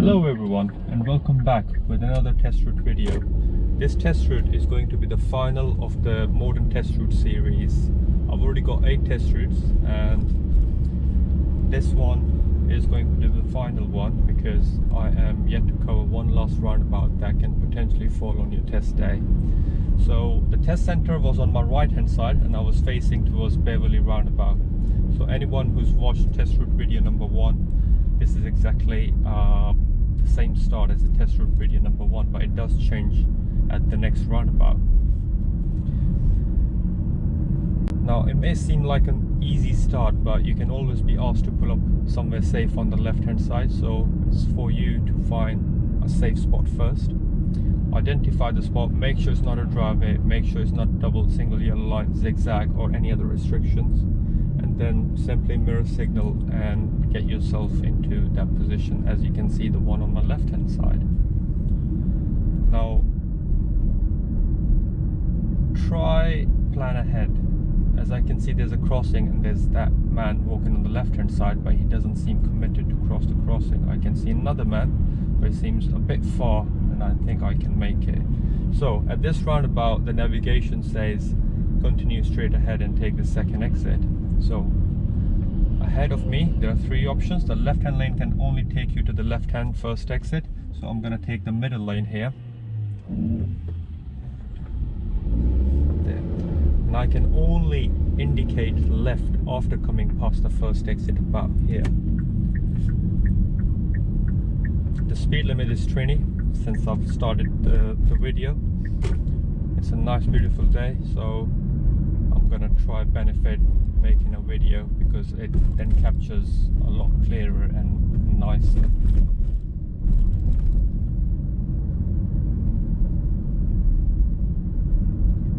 Hello everyone, and welcome back with another test route video. This test route is going to be the final of the Morden test route series. I've already got 8 test routes, and this one is going to be the final one because I am yet to cover one last roundabout that can potentially fall on your test day. So the test center was on my right hand side and I was facing towards Beverly Roundabout. So anyone who's watched test route video number 1, this is exactly the same start as the test route video number 1, but it does change at the next roundabout. Now it may seem like an easy start, but you can always be asked to pull up somewhere safe on the left hand side, so it's for you to find a safe spot first. Identify the spot, make sure it's not a driveway, make sure it's not double, single yellow line, zigzag or any other restrictions, and then simply mirror signal and get yourself into that position, as you can see the one on the left hand side. Now try plan ahead. As I can see, there's a crossing and there's that man walking on the left hand side, but he doesn't seem committed to cross the crossing. I can see another man, but he seems a bit far, and I think I can make it. So at this roundabout the navigation says continue straight ahead and take the second exit. So ahead of me there are 3 options. The left hand lane can only take you to the left hand first exit, so I'm going to take the middle lane here. There. And I can only indicate left after coming past the first exit about here. The speed limit is 20 since I've started the video. It's a nice beautiful day, so I'm gonna try benefit making a video because it then captures a lot clearer and nicer.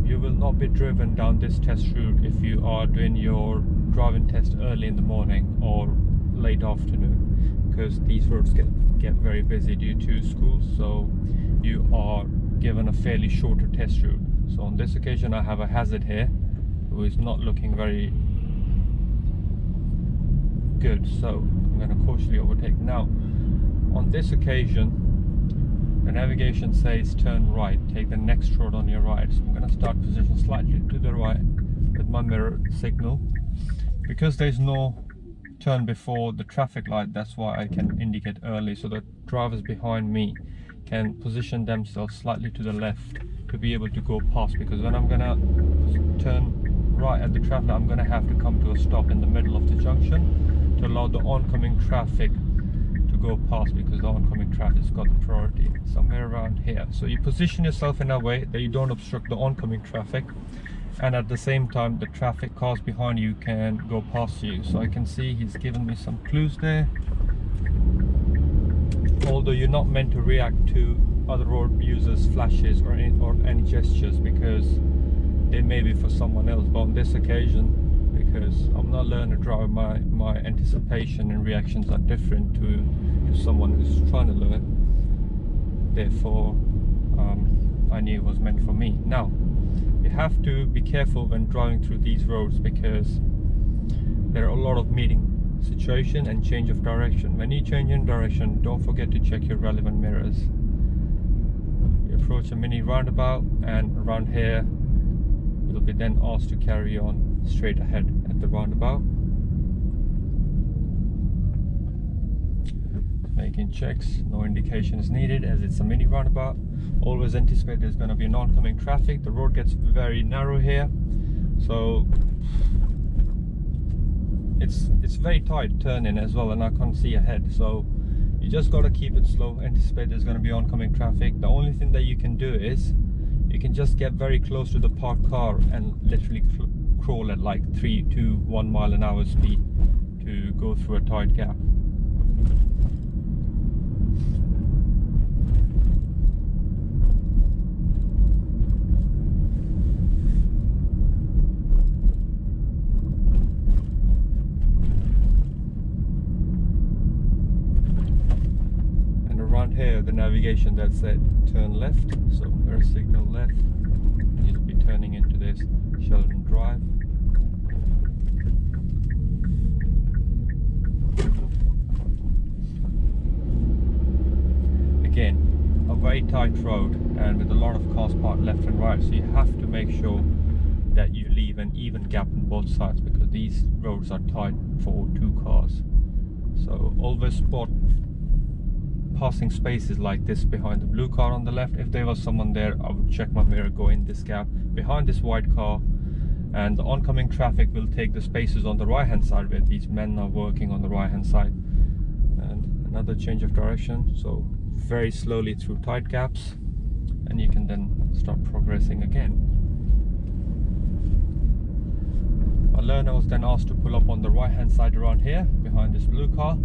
You will not be driven down this test route if you are doing your driving test early in the morning or late afternoon, because these roads get very busy due to schools, so you are given a fairly shorter test route. So on this occasion I have a hazard here who is not looking very good, so I'm going to cautiously overtake. Now on this occasion the navigation says turn right, take the next road on your right, so I'm going to start position slightly to the right with my mirror signal. Because there's no turn before the traffic light, that's why I can indicate early, so the drivers behind me can position themselves slightly to the left to be able to go past, because when I'm gonna turn right at the traffic light, I'm gonna have to come to a stop in the middle of the junction to allow the oncoming traffic to go past, because the oncoming traffic's got the priority somewhere around here. So you position yourself in a way that you don't obstruct the oncoming traffic, and at the same time the traffic cars behind you can go past you. So I can see he's given me some clues there, although you're not meant to react to other road users flashes or any gestures, because they may be for someone else. But on this occasion, because I'm not learning to drive, my anticipation and reactions are different to someone who's trying to learn, therefore I knew it was meant for me. Now you have to be careful when driving through these roads, because there are a lot of meeting situation and change of direction. When you change in direction, don't forget to check your relevant mirrors. You approach a mini roundabout, and around here you'll be then asked to carry on straight ahead at the roundabout. Making checks, no indication is needed as it's a mini roundabout. Always anticipate there's going to be an oncoming traffic. The road gets very narrow here, so it's very tight turning as well, and I can't see ahead, so you just got to keep it slow. Anticipate there's going to be oncoming traffic. The only thing that you can do is you can just get very close to the parked car and literally crawl at like 3 to 1 mile an hour speed to go through a tight gap. Here the navigation that said turn left, so mirror signal left, you'll be turning into this Sheldon Drive. again, a very tight road and with a lot of cars parked left and right, so you have to make sure that you leave an even gap on both sides, because these roads are tight for 2 cars. So always spot passing spaces like this behind the blue car on the left. If there was someone there, I would check my mirror, go in this gap behind this white car, and the oncoming traffic will take the spaces on the right hand side where these men are working on the right hand side. And another change of direction, so very slowly through tight gaps, and you can then start progressing again. My learner was then asked to pull up on the right hand side around here behind this blue car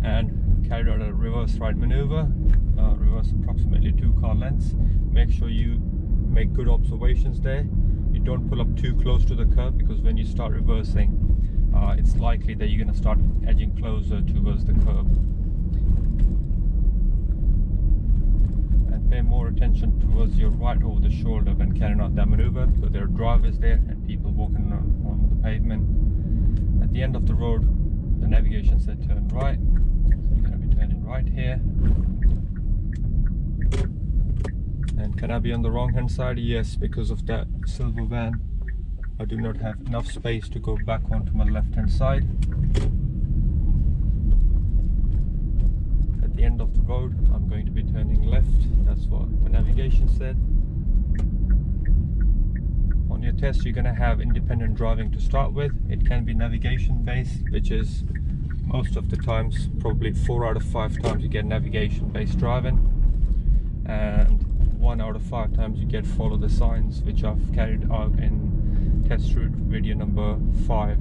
and carry out a reverse right maneuver, reverse approximately 2 car lengths. Make sure you make good observations there. You don't pull up too close to the curb, because when you start reversing, it's likely that you're going to start edging closer towards the curb. And pay more attention towards your right over the shoulder when carrying out that maneuver, because there are drivers there and people walking on the pavement. At the end of the road, the navigation said turn right, so you're going to be turning right here. And can I be on the wrong hand side? Yes, because of that silver van, I do not have enough space to go back onto my left hand side. At the end of the road, I'm going to be turning left. That's what the navigation said. On your test, you're going to have independent driving to start with. It can be navigation based, which is most of the times, probably 4 out of 5 times you get navigation based driving, and 1 out of 5 times you get follow the signs, which I've carried out in test route video number 5.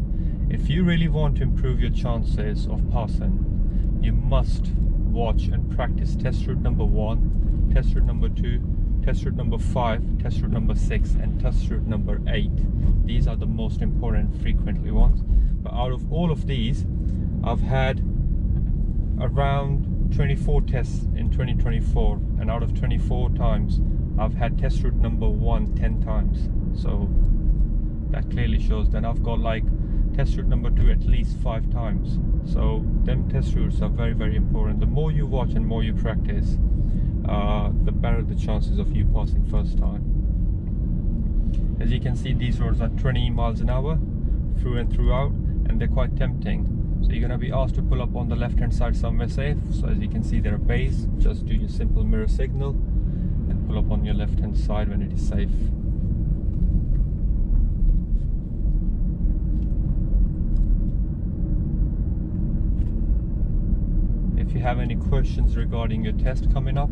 If you really want to improve your chances of passing, you must watch and practice test route number 1, test route number 2, test route number 5, test route number 6 and test route number 8. These are the most important frequently ones. But out of all of these, I've had around 24 tests in 2024, and out of 24 times I've had test route number 1 10 times. So that clearly shows that I've got like test route number 2 at least 5 times. So them test routes are very, very important. The more you watch and more you practice, the better the chances of you passing first time. As you can see, these roads are 20 miles an hour through and throughout, and they're quite tempting. So you're going to be asked to pull up on the left hand side somewhere safe. So as you can see, there are bays. Just do your simple mirror signal and pull up on your left hand side when it is safe. If you have any questions regarding your test coming up,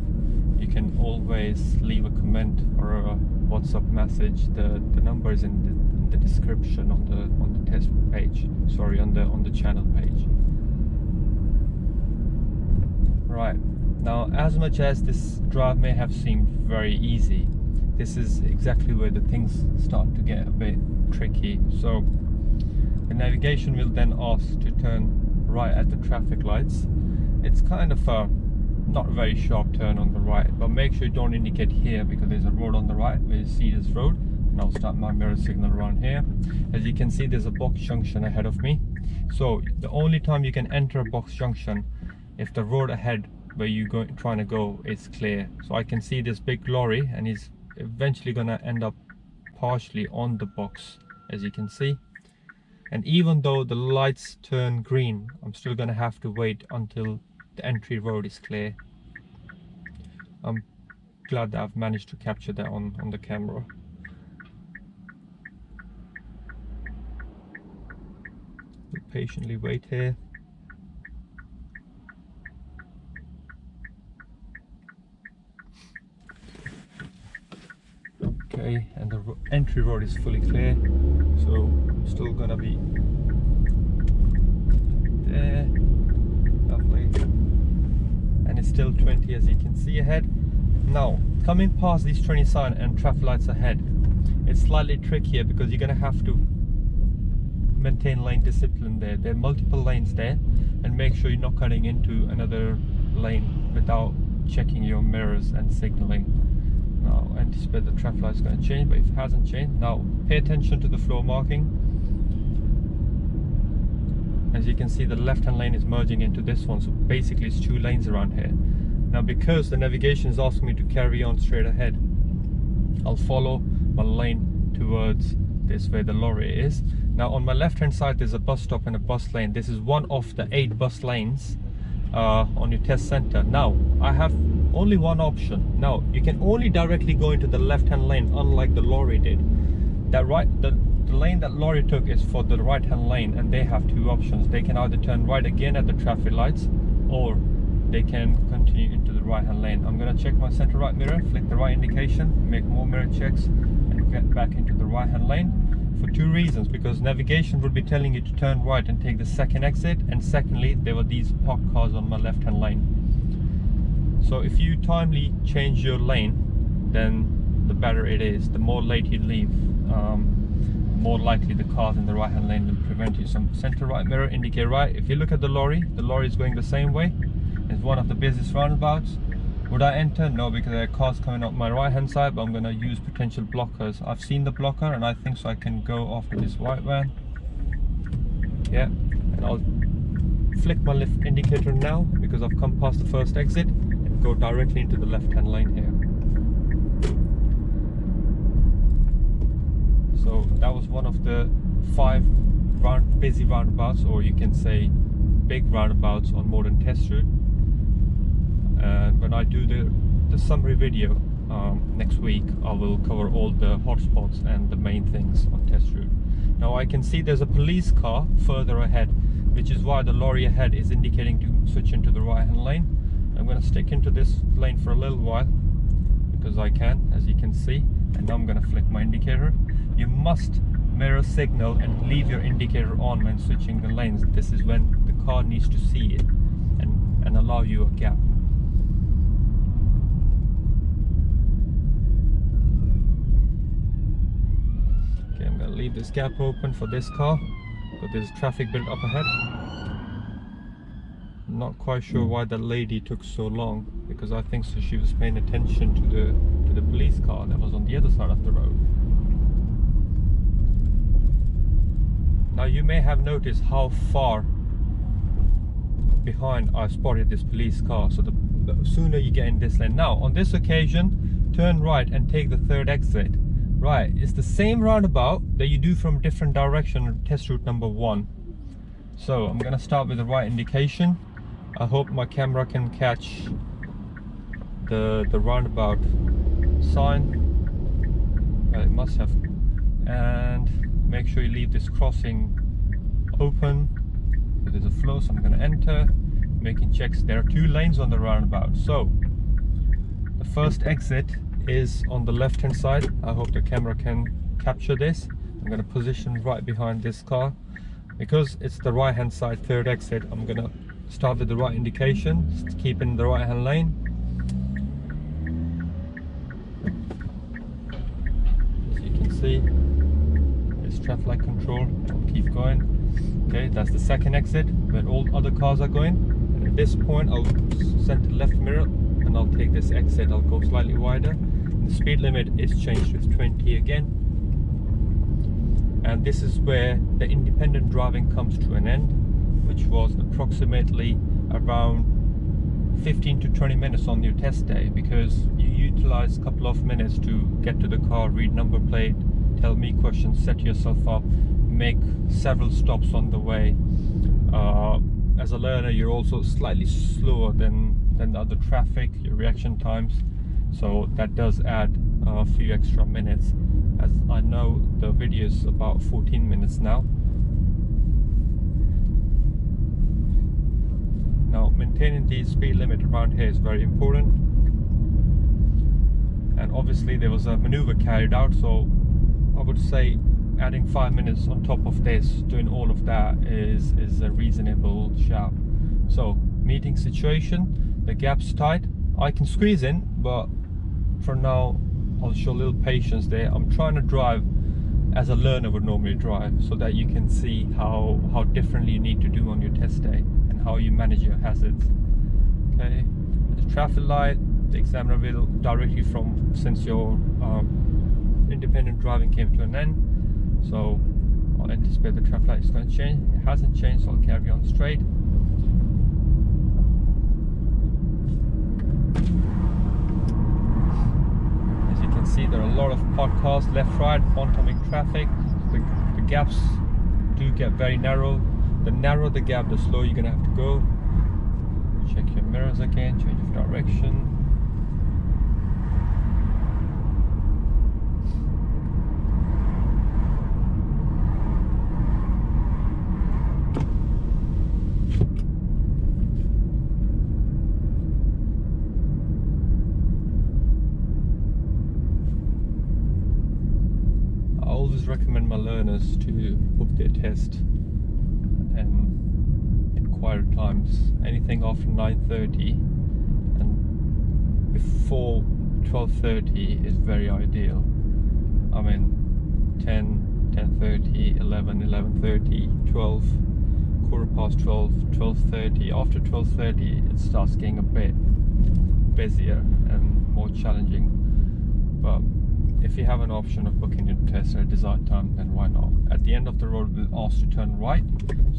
you can always leave a comment or a WhatsApp message. The number is in the description on the test page. Sorry, on the channel page. Right, now as much as this drive may have seemed very easy, this is exactly where the things start to get a bit tricky. So the navigation will then ask to turn right at the traffic lights. It's kind of a not very sharp turn on the right, but make sure you don't indicate here, because there's a road on the right where you see this road. And I'll start my mirror signal around here. As you can see, there's a box junction ahead of me. So the only time you can enter a box junction if the road ahead where you're trying to go is clear. So I can see this big lorry, and he's eventually going to end up partially on the box, as you can see. And even though the lights turn green, I'm still going to have to wait until the entry road is clear. I'm glad that I've managed to capture that on the camera. We'll patiently wait here. Okay, and the entry road is fully clear, so I'm still gonna be there. Lovely. And it's still 20, as you can see ahead. Now, coming past these 20 sign and traffic lights ahead, it's slightly trickier because you're gonna have to maintain lane discipline there. There are multiple lanes there, and make sure you're not cutting into another lane without checking your mirrors and signaling. Now anticipate the traffic light is going to change, but if it hasn't changed, now pay attention to the floor marking. As you can see, the left hand lane is merging into this one, so basically it's 2 lanes around here. Now because the navigation is asking me to carry on straight ahead, I'll follow my lane towards this where the lorry is. Now on my left hand side there's a bus stop and a bus lane. This is one of the 8 bus lanes on your test center. Now I have only one option. Now you can only directly go into the left hand lane, unlike the lorry did. The lane that lorry took is for the right hand lane, and they have 2 options. They can either turn right again at the traffic lights, or they can continue into the right hand lane. I'm going to check my center right mirror, flick the right indication, make more mirror checks, and get back into the right hand lane for 2 reasons. Because navigation would be telling you to turn right and take the second exit, and secondly there were these parked cars on my left hand lane. So if you timely change your lane, then the better it is. The more late you leave, more likely the cars in the right hand lane will prevent you. So center right mirror, indicate right. If you look at the lorry is going the same way. It's one of the busiest roundabouts. Would I enter? No, because there are cars coming up my right hand side, but I'm going to use potential blockers. I've seen the blocker and I think so I can go after this white van. Yeah, and I'll flick my left indicator now because I've come past the first exit, and go directly into the left hand lane here. So that was one of the 5 busy roundabouts, or you can say big roundabouts on Morden test route. And when I do the summary video next week, I will cover all the hotspots and the main things on test route. Now I can see there's a police car further ahead, which is why the lorry ahead is indicating to switch into the right hand lane. I'm going to stick into this lane for a little while because I can, as you can see. And now I'm going to flick my indicator. You must mirror signal and leave your indicator on when switching the lanes. This is when the car needs to see it and allow you a gap. Okay, I'm going to leave this gap open for this car, but there's traffic built up ahead. I'm not quite sure why that lady took so long, because I think so she was paying attention to the police car that was on the other side of the road. Now you may have noticed how far behind I spotted this police car, so the sooner you get in this lane. Now on this occasion, turn right and take the 3rd exit. Right, it's the same roundabout that you do from different direction on test route number 1. So I'm gonna start with the right indication. I hope my camera can catch the roundabout sign. It must have. And make sure you leave this crossing open. There's a flow, so I'm going to enter, making checks. There are 2 lanes on the roundabout. So the first exit is on the left hand side. I hope the camera can capture this. I'm going to position right behind this car. Because it's the right hand side 3rd exit, I'm going to start with the right indication, just keep in the right hand lane. As you can see, there's traffic light control. Keep going. Okay, that's the 2nd exit where all other cars are going. And at this point, I'll center left mirror and I'll take this exit. I'll go slightly wider. And the speed limit is changed with 20 again. And this is where the independent driving comes to an end, which was approximately around 15 to 20 minutes on your test day, because you utilize a couple of minutes to get to the car, read number plate, tell me questions, set yourself up, make several stops on the way. As a learner, you're also slightly slower than the other traffic, your reaction times, so that does add a few extra minutes. As I know the video is about 14 minutes now. Now maintaining the speed limit around here is very important, and obviously there was a maneuver carried out, so I would say adding 5 minutes on top of this, doing all of that is a reasonable shout. So meeting situation, the gap's tight, I can squeeze in, but for now I'll show a little patience there. I'm trying to drive as a learner would normally drive, so that you can see how differently you need to do on your test day and how you manage your hazards. Okay, the traffic light, the examiner will direct you from, since your independent driving came to an end, so I'll anticipate the traffic light is going to change. It hasn't changed, so I'll carry on straight. of parked cars left, right, oncoming traffic. The gaps do get very narrow. The narrower the gap, the slower you're gonna have to go. Check your mirrors again, change of direction. I always recommend my learners to book their test and inquiry times. Anything after 9:30 and before 12:30 is very ideal. I mean 10, 10:30, 11, 11:30, 12, quarter past 12, 12:30. After 12:30 it starts getting a bit busier and more challenging. But if you have an option of booking your test at a desired time, then why not? At the end of the road, we'll ask to turn right.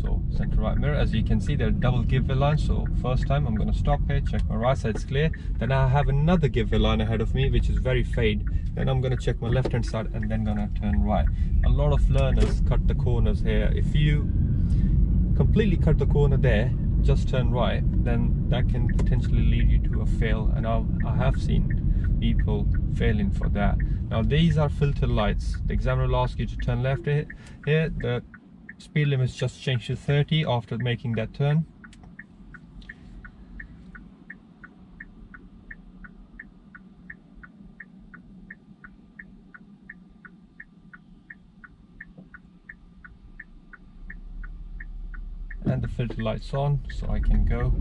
So center right mirror. As you can see, there are double giveaway lines. So first time I'm going to stop here, check my right side's clear. Then I have another giveaway line ahead of me, which is very fade. Then I'm going to check my left hand side and then going to turn right. A lot of learners cut the corners here. If you completely cut the corner there, just turn right, then that can potentially lead you to a fail. And I have seen people failing for that. Now these are filter lights. The examiner will ask you to turn left here. The speed limit just changed to 30 after making that turn. And the filter lights on, so I can go.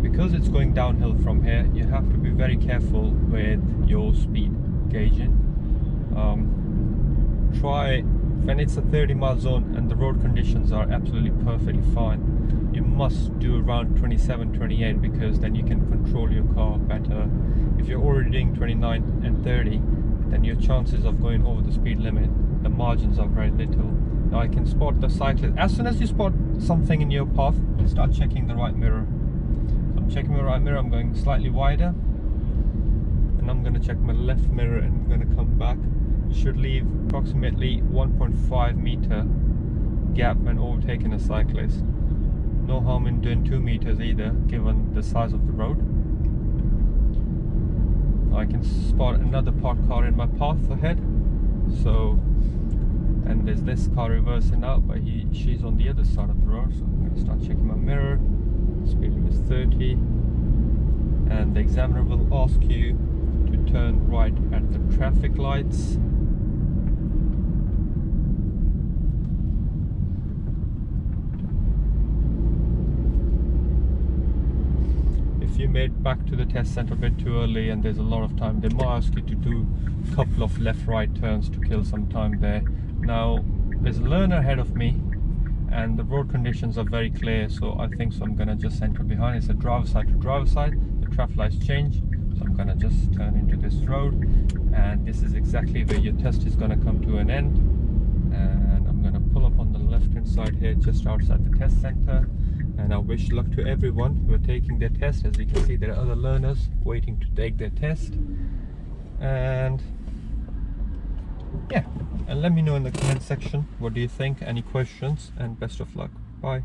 Because it's going downhill from here, you have to be very careful with your speed gauging. Try when it's a 30-mile zone and the road conditions are absolutely perfectly fine, you must do around 27, 28, because then you can control your car better. If you're already doing 29 and 30, then your chances of going over the speed limit, the margins are very little. Now I can spot the cyclist. As soon as you spot something in your path, start checking the right mirror. Checking my right mirror, I'm going slightly wider, and I'm going to check my left mirror and I'm going to come back. You should leave approximately 1.5 meter gap when overtaking a cyclist. No harm in doing 2 meters either, given the size of the road. I can spot another parked car in my path ahead, so, and there's this car reversing out, but she's on the other side of the road, so I'm going to start checking my mirror. Speed limit is 30, and the examiner will ask you to turn right at the traffic lights. If you made back to the test center a bit too early and there's a lot of time, they might ask you to do a couple of left-right turns to kill some time there. Now there's a learner ahead of me and the road conditions are very clear, so I think I'm gonna just center behind. It's a driver side to driver side. The traffic lights change, so I'm gonna just turn into this road, and this is exactly where your test is gonna come to an end. And I'm gonna pull up on the left hand side here, just outside the test center. And I wish luck to everyone who are taking their test. As you can see, there are other learners waiting to take their test. And yeah, and let me know in the comment section what do you think, any questions, and best of luck. Bye.